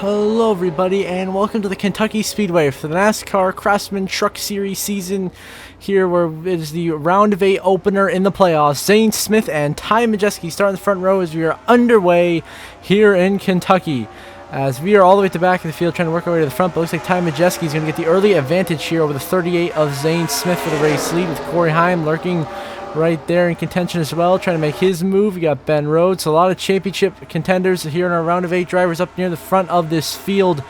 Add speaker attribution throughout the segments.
Speaker 1: Hello everybody and welcome to the Kentucky Speedway for the NASCAR Craftsman Truck Series season here, where it is the round of 8 opener in the playoffs. Zane Smith and Ty Majeski start in the front row as we are underway here in Kentucky. As we are all the way at the back of the field trying to work our way to the front, but it looks like Ty Majeski is going to get the early advantage here over the 38 of Zane Smith for the race lead, with Corey Heim lurking right there in contention as well, trying to make his move. We got Ben Rhodes, a lot of championship contenders here in our round of 8 drivers up near the front of this field,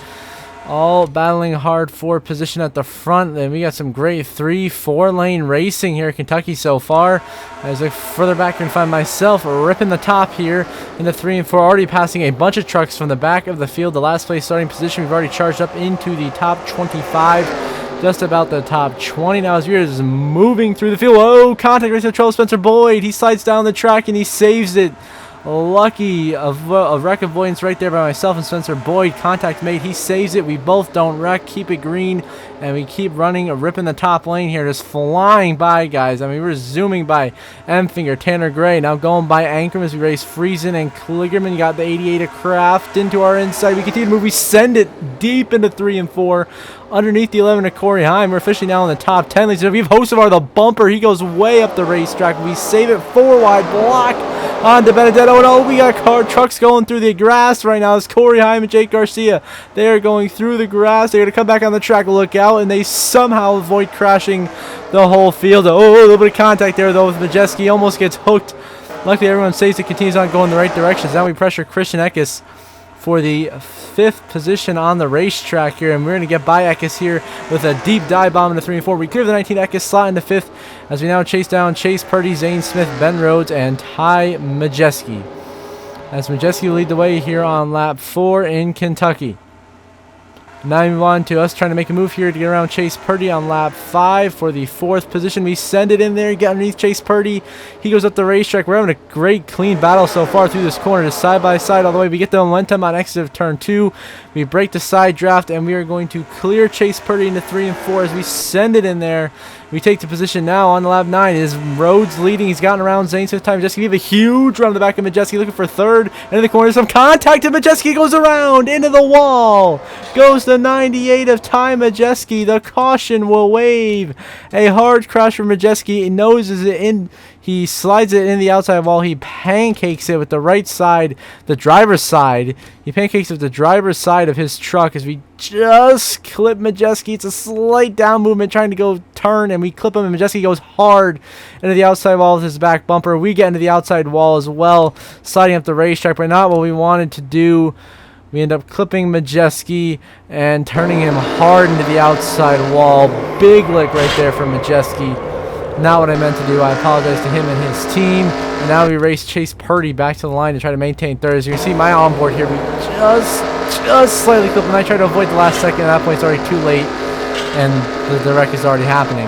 Speaker 1: all battling hard for position at the front. Then we got some great 3-4 lane racing here in Kentucky so far. As I look further back, I can find myself ripping the top here in the 3 and 4, already passing a bunch of trucks from the back of the field. The last place starting position, we've already charged up into the top 25. Just about the top 20 now as we are just moving through the field. Whoa, contact race control, Spencer Boyd. He slides down the track and he saves it. Lucky a wreck avoidance right there by myself and Spencer Boyd. Contact made. He saves it. We both don't wreck. Keep it green. And we keep running, ripping the top lane here. Just flying by, guys. I mean, we're zooming by M-Finger, Tanner Gray. Now going by Ankrum as we race Friesen and Kligerman. You got the 88 of Kraft into our inside. We continue to move. We send it deep into 3 and 4. Underneath the 11 of Corey Heim. We're officially now in the top 10. Ladies and gentlemen, we have Hocevar, the bumper. He goes way up the racetrack. We save it 4 wide block on to Benedetto. And oh, we got trucks going through the grass right now. It's Corey Heim and Jake Garcia. They are going through the grass. They're going to come back on the track. Look out. And they somehow avoid crashing the whole field. Oh, a little bit of contact there, though, with Majeski. Almost gets hooked. Luckily, everyone saves it. Continues on going the right directions. Now we pressure Christian Eckes for the 5th position on the racetrack here, and we're going to get by Eckes here with a deep dive bomb into 3 and 4. We clear the 19 Eckes, slot into 5th as we now chase down Chase Purdy, Zane Smith, Ben Rhodes, and Ty Majeski. As Majeski will lead the way here on lap 4 in Kentucky. Now we move on to us trying to make a move here to get around Chase Purdy on lap 5 for the 4th position. We send it in there, get underneath Chase Purdy. He goes up the racetrack. We're having a great clean battle so far through this corner, just side by side all the way. We get the momentum on exit of turn 2. We break the side draft, and we are going to clear Chase Purdy into 3 and 4 as we send it in there. We take the position now on lap 9. Is Rhodes leading? He's gotten around Zane Smith, Ty Majeski. We have a huge run on the back of Majeski, looking for 3rd. Into the corner, some contact, and Majeski goes around into the wall. Goes the 98 of Ty Majeski. The caution will wave. A hard crash for Majeski. He noses it in. He slides it in the outside wall. He pancakes it with the right side, the driver's side. He pancakes it with the driver's side of his truck as we just clip Majeski. It's a slight down movement trying to go turn, and we clip him, and Majeski goes hard into the outside wall with his back bumper. We get into the outside wall as well, sliding up the racetrack, but not what we wanted to do. We end up clipping Majeski and turning him hard into the outside wall. Big lick right there from Majeski. Not what I meant to do. I apologize to him and his team. And now we race Chase Purdy back to the line to try to maintain 3rd. As you can see my onboard here, we just slightly clipped, and I tried to avoid the last second. At that point, it's already too late, and the wreck is already happening.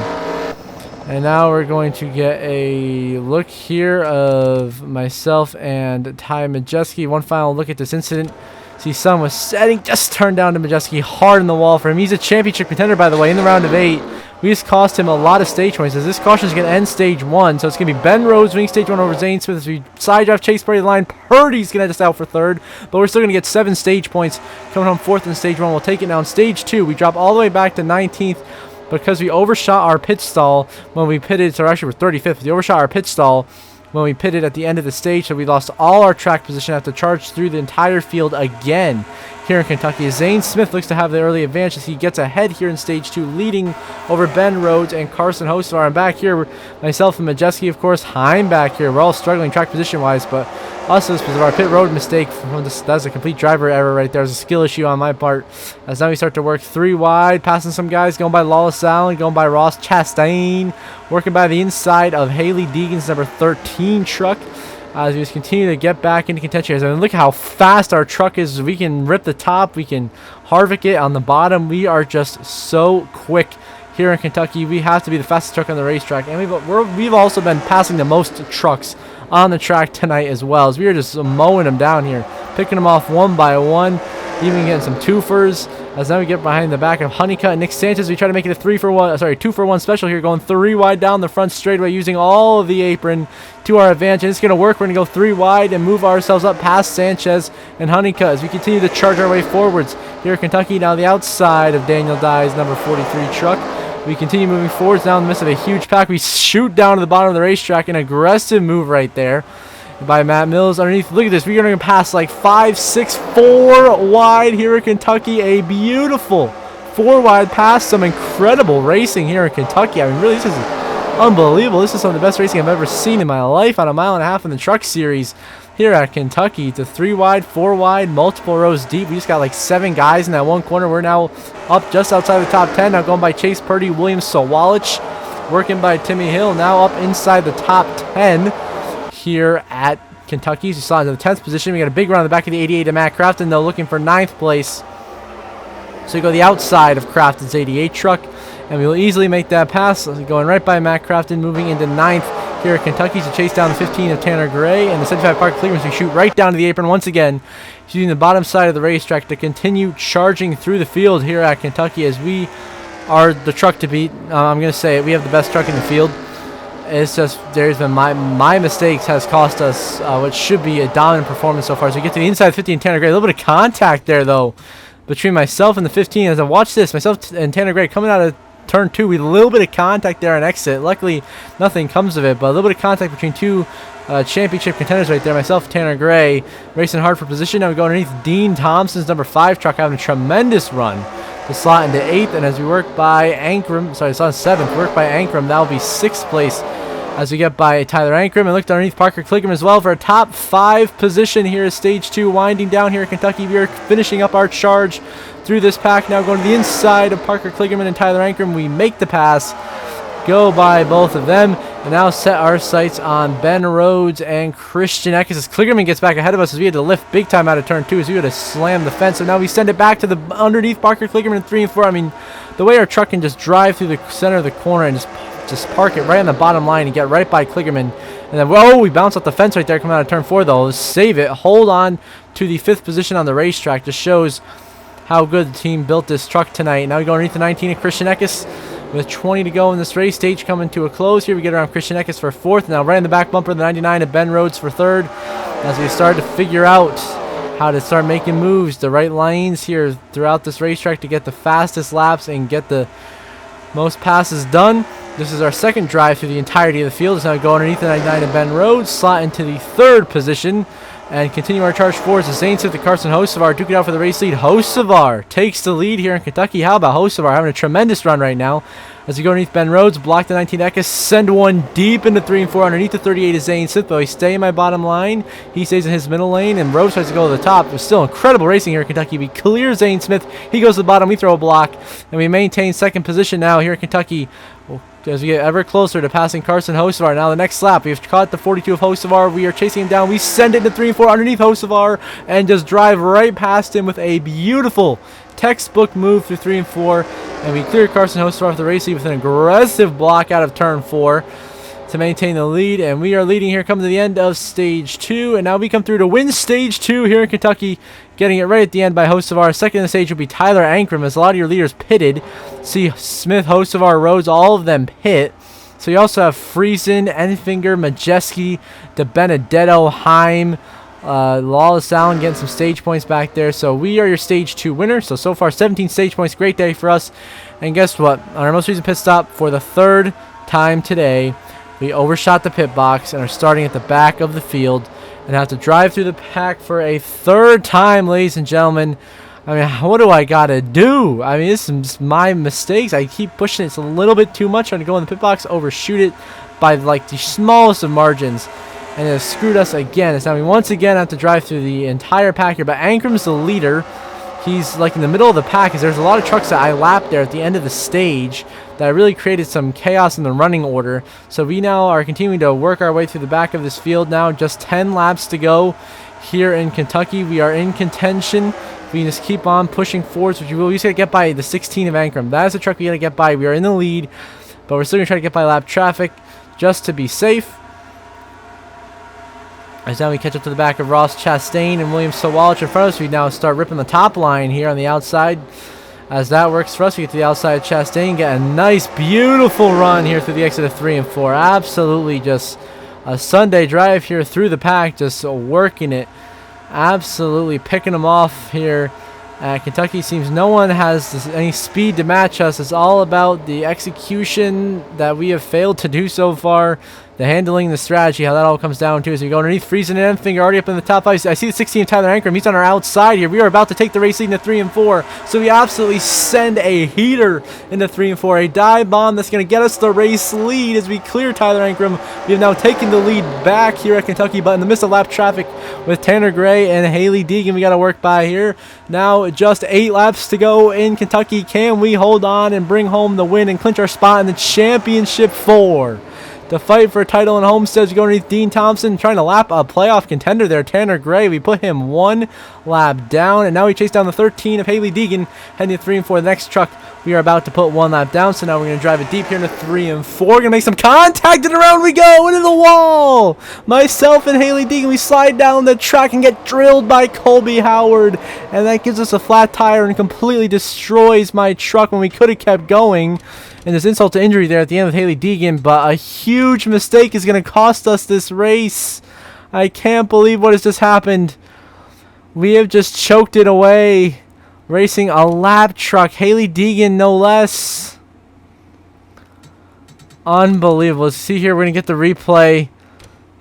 Speaker 1: And now we're going to get a look here of myself and Ty Majeski. One final look at this incident. See, sun was setting, just turned down to Majeski, hard in the wall for him. He's a championship contender, by the way, in the round of 8. We just cost him a lot of stage points, as this caution is going to end stage 1. So it's going to be Ben Rhodes winning stage 1 over Zane Smith as we side drive Chase Purdy the line. Purdy's going to just out for 3rd, but we're still going to get 7 stage points coming home 4th in stage 1. We'll take it now in stage 2. We drop all the way back to 19th because we overshot our pit stall when we pitted. So actually we're 35th. We overshot our pit stall when we pitted at the end of the stage, so we lost all our track position. Have to charge through the entire field again here in Kentucky. Zane Smith looks to have the early advantage as he gets ahead here in stage 2, leading over Ben Rhodes and Carson Hocevar. And back here, myself and Majeski, of course, Heim back here. We're all struggling track position-wise, but also because of our pit road mistake. That's a complete driver error right there. There's a skill issue on my part. As now we start to work 3 wide, passing some guys, going by Lawless Allen, going by Ross Chastain, working by the inside of Haley Deegan's number 13 truck. As we just continue to get back into contention. I mean, look how fast our truck is. We can rip the top. We can Harvick it on the bottom. We are just so quick here in Kentucky. We have to be the fastest truck on the racetrack. And we've also been passing the most trucks on the track tonight as well, as we are just mowing them down here, picking them off one by one. even getting some twofers. As now we get behind the back of Honeycutt and Nick Sanchez. We try to make it a 2-for-1 special here, going 3 wide down the front straightaway, using all of the apron to our advantage. And it's going to work. We're going to go 3 wide and move ourselves up past Sanchez and Honeycutt as we continue to charge our way forwards here at Kentucky. Now the outside of Daniel Dye's number 43 truck. We continue moving forwards now in the midst of a huge pack. We shoot down to the bottom of the racetrack. An aggressive move right there by Matt Mills underneath. Look at this. We're going to pass like 5, 6, 4 wide here in Kentucky. A beautiful 4 wide pass. Some incredible racing here in Kentucky. I mean, really, this is unbelievable. This is some of the best racing I've ever seen in my life on a 1.5 mile in the truck series here at Kentucky. It's a 3 wide, 4 wide, multiple rows deep. We just got like 7 guys in that one corner. We're now up just outside the top 10. Now going by Chase Purdy, William Sawalich, working by Timmy Hill. Now up inside the top 10 here at Kentucky. As you saw in the 10th position, we got a big run on the back of the 88 of Matt Crafton, though, looking for 9th place. So you go the outside of Crafton's 88 truck, and we will easily make that pass. Going right by Matt Crafton, moving into 9th here at Kentucky to chase down the 15 of Tanner Gray, and the 75 Parker Cleveland. We shoot right down to the apron once again, using the bottom side of the racetrack to continue charging through the field here at Kentucky, as we are the truck to beat. I'm going to say it, we have the best truck in the field. It's just, there's been my mistakes has cost us what should be a dominant performance so far. As we get to the inside 15, Tanner Gray, a little bit of contact there though between myself and the 15. As I watch this, myself and Tanner Gray coming out of turn 2, we had a little bit of contact there on exit. Luckily, nothing comes of it, but a little bit of contact between 2 championship contenders right there. Myself, Tanner Gray, racing hard for position. Now we go underneath Dean Thompson's number 5 truck, having a tremendous run to slot into 8th. And as we work by Ankrum, sorry, it's on 7th, work by Ankrum, that will be 6th place as we get by Tyler Ankrum, and looked underneath Parker Kligerman as well for a top 5 position here at stage 2. Winding down here at Kentucky, we are finishing up our charge through this pack. Now going to the inside of Parker Kligerman and Tyler Ankrum. We make the pass, go by both of them, and now set our sights on Ben Rhodes and Christian Eckes as Kligerman gets back ahead of us, as we had to lift big time out of turn 2, as we had to slam the fence. So now we send it back to the underneath Parker Kligerman in 3 and 4. I mean, the way our truck can just drive through the center of the corner and just park it right on the bottom line and get right by Kligerman. And then, whoa, we bounce off the fence right there coming out of turn 4, though. Save it. Hold on to the 5th position on the racetrack. Just shows how good the team built this truck tonight. Now we go underneath the 19 of Christian Eckes with 20 to go in this race. Stage coming to a close here. We get around Christian Eckes for 4th. Now right in the back bumper, the 99 of Ben Rhodes for 3rd. As we start to figure out how to start making moves, the right lanes here throughout this racetrack to get the fastest laps and get the most passes done. This is our 2nd drive through the entirety of the field. It's now go underneath the 99 of Ben Rhodes, slot into the 3rd position, and continue our charge forwards. The Saints with the Carson Hocevar duke it out for the race lead. Hocevar takes the lead here in Kentucky. How about Hocevar having a tremendous run right now? As we go underneath Ben Rhodes, block the 19 Eckes, send one deep into 3 and 4 underneath the 38 is Zane Smith, but we stay in my bottom line. He stays in his middle lane, and Rhodes tries to go to the top. There's still incredible racing here in Kentucky. We clear Zane Smith. He goes to the bottom. We throw a block, and we maintain 2nd position now here in Kentucky as we get ever closer to passing Carson Hocevar. Now the next lap, we've caught the 42 of Hocevar. We are chasing him down. We send it into 3 and 4 underneath Hocevar and just drive right past him with a beautiful textbook move through 3 and 4. And we clear Carson Hocevar off the race lead with an aggressive block out of turn 4 to maintain the lead. And we are leading here coming to the end of stage 2. And now we come through to win stage 2 here in Kentucky, getting it right at the end by Hocevar. 2nd in the stage will be Tyler Ankrum, as a lot of your leaders pitted. See Smith, Hocevar, Rhodes, all of them pit. So you also have Friesen, Enfinger, Majeski, DeBenedetto, Heim, Lawless Allen getting some stage points back there. So we are your stage 2 winner. So far 17 stage points. Great day for us. And guess what? On our most recent pit stop for the 3rd time today, we overshot the pit box and are starting at the back of the field and have to drive through the pack for a 3rd time, ladies and gentlemen. I mean, what do I gotta do? I mean, this is my mistakes. I keep pushing it. It's a little bit too much. Trying to go in the pit box, overshoot it by like the smallest of margins, and it screwed us again. It's now we once again have to drive through the entire pack here. But Ankrum's the leader. He's like in the middle of the pack, because there's a lot of trucks that I lapped there at the end of the stage that really created some chaos in the running order. So we now are continuing to work our way through the back of this field now. Just 10 laps to go here in Kentucky. We are in contention. We can just keep on pushing forwards, which we will. We just got to get by the 16 of Ankrum. That is the truck we got to get by. We are in the lead, but we're still going to try to get by lap traffic just to be safe. As now we catch up to the back of Ross Chastain and William Sawalich in front of us. We now start ripping the top line here on the outside. As that works for us, we get to the outside of Chastain, get a nice, beautiful run here through the exit of 3 and 4. Absolutely just a Sunday drive here through the pack, just working it. Absolutely picking them off here. Kentucky seems no one has any speed to match us. It's all about the execution that we have failed to do so far. The handling, the strategy, how that all comes down to as we go underneath. Friesen and Enfinger already up in the top 5. I see the 16 of Tyler Ankrum. He's on our outside here. We are about to take the race lead into 3 and 4. So we absolutely send a heater into 3 and 4. A dive bomb that's going to get us the race lead as we clear Tyler Ankrum. We have now taken the lead back here at Kentucky, but in the midst of lap traffic with Tanner Gray and Haley Deegan, we got to work by here. Now just 8 laps to go in Kentucky. Can we hold on and bring home the win and clinch our spot in the championship 4? The fight for a title in Homestead is going underneath Dean Thompson, trying to lap a playoff contender there, Tanner Gray. We put him 1 lap down, and now we chase down the 13 of Haley Deegan, heading to 3 and 4. The next truck, we are about to put 1 lap down, so now we're going to drive it deep here into 3 and 4. We're going to make some contact, and around we go, into the wall. Myself and Haley Deegan, we slide down the track and get drilled by Colby Howard, and that gives us a flat tire and completely destroys my truck when we could have kept going. And this insult to injury there at the end with Haley Deegan, but a huge mistake is going to cost us this race. I can't believe what has just happened. We have just choked it away, racing a lap truck. Haley Deegan, no less. Unbelievable. Let's see here. We're going to get the replay.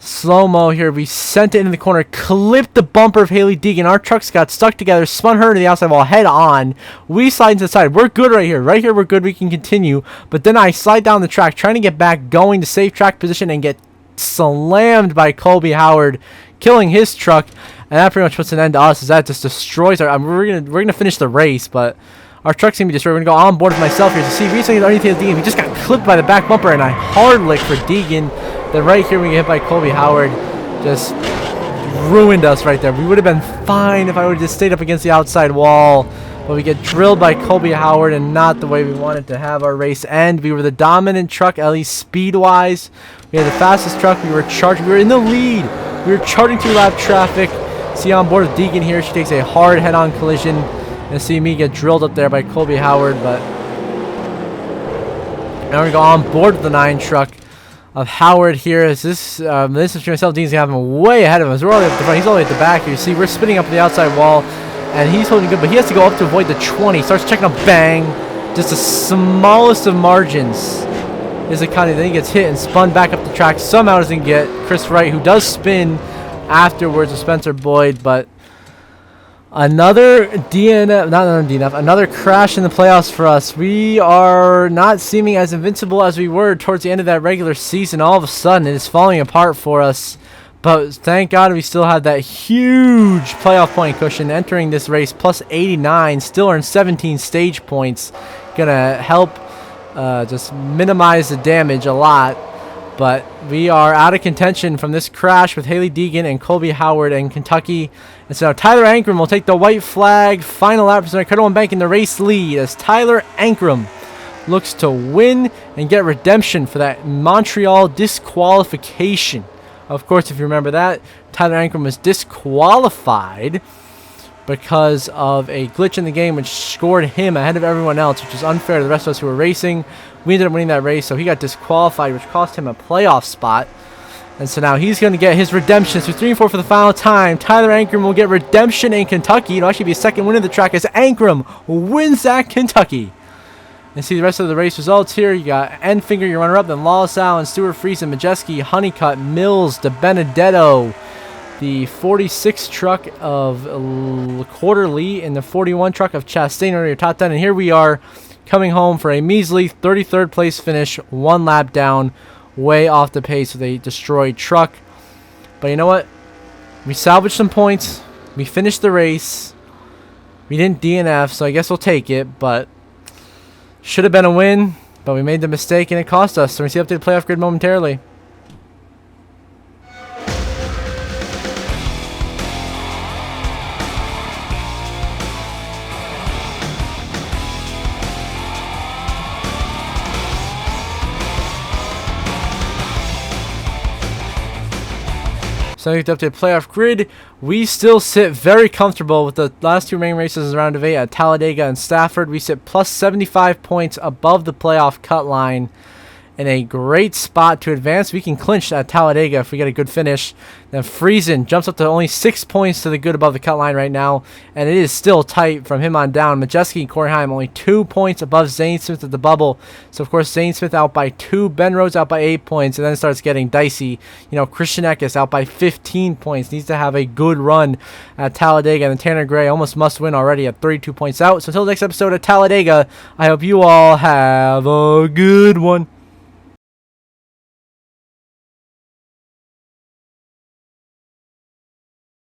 Speaker 1: Slow-mo here. We sent it into the corner, clipped the bumper of Haley Deegan. Our trucks got stuck together, spun her to the outside wall head on. We slide into the side. We're good right here. Right here, we're good. We can continue. But then I slide down the track, trying to get back going to safe track position and get slammed by Colby Howard, killing his truck. And that pretty much puts an end to us, as that just destroys our... we're gonna finish the race, but our truck's gonna be destroyed. We're gonna go on board with myself here to see. Recently, underneath Haley Deegan, we just got clipped by the back bumper, and I hard lick for Deegan. Then right here we get hit by Colby Howard. Just ruined us right there. We would have been fine if I would have just stayed up against the outside wall. But we get drilled by Colby Howard, and not the way we wanted to have our race end. We were the dominant truck, at least speed-wise. We had the fastest truck. We were charging. We were in the lead. We were charting through lap traffic. See on board with Deegan here. She takes a hard head-on collision. And see me get drilled up there by Colby Howard. But now we go on board with the 9 truck of Howard here. As this is for myself, Dean's gonna have him way ahead of us. We're all the way at the front. He's all the way at the back here. You see, we're spinning up the outside wall, and he's holding good, but he has to go up to avoid the 20. Starts checking up, bang, just the smallest of margins is the kind of. Then he gets hit and spun back up the track. Somehow doesn't get Chris Wright, who does spin afterwards with Spencer Boyd, but another another crash in the playoffs for us. We are not seeming as invincible as we were towards the end of that regular season. All of a sudden, it is falling apart for us. But thank God we still had that huge playoff point cushion entering this race, plus 89, still earn 17 stage points. Gonna help just minimize the damage a lot. But we are out of contention from this crash with Haley Deegan and Colby Howard and Kentucky. And so now Tyler Ankrum will take the white flag. Final lap for Cardone Bank in the race lead as Tyler Ankrum looks to win and get redemption for that Montreal disqualification. Of course, if you remember that, Tyler Ankrum was disqualified because of a glitch in the game which scored him ahead of everyone else, which is unfair to the rest of us who were racing. We ended up winning that race, so he got disqualified, which cost him a playoff spot. And so now he's going to get his redemption. So 3 and 4 for the final time. Tyler Ankrum will get redemption in Kentucky. It'll actually be a second win of the track as Ankrum wins at Kentucky. And see the rest of the race results here. You got Enfinger, your runner-up, then Lawless Allen, Stewart Friesen, Majeski, Honeycutt, Mills, DeBenedetto, the 46 truck of Quarterly, and the 41 truck of Chastain are your top 10. And here we are coming home for a measly 33rd place finish, 1 lap down, way off the pace with a destroyed truck. But you know what? We salvaged some points. We finished the race. We didn't DNF, so I guess we'll take it. But should have been a win, but we made the mistake and it cost us. So we're going to see updated playoff grid momentarily. So to update playoff grid, we still sit very comfortable with the last two remaining races in round of 8 at Talladega and Stafford. We sit plus 75 points above the playoff cut line in a great spot to advance. We can clinch at Talladega if we get a good finish. Then Friesen jumps up to only 6 points to the good above the cut line right now, and it is still tight from him on down. Majeski and Corey Heim only 2 points above Zane Smith at the bubble. So, of course, Zane Smith out by 2, Ben Rhodes out by 8 points, and then it starts getting dicey. You know, Christian Eckes out by 15 points. Needs to have a good run at Talladega, and then Tanner Gray almost must win already at 32 points out. So, until the next episode of Talladega, I hope you all have a good one.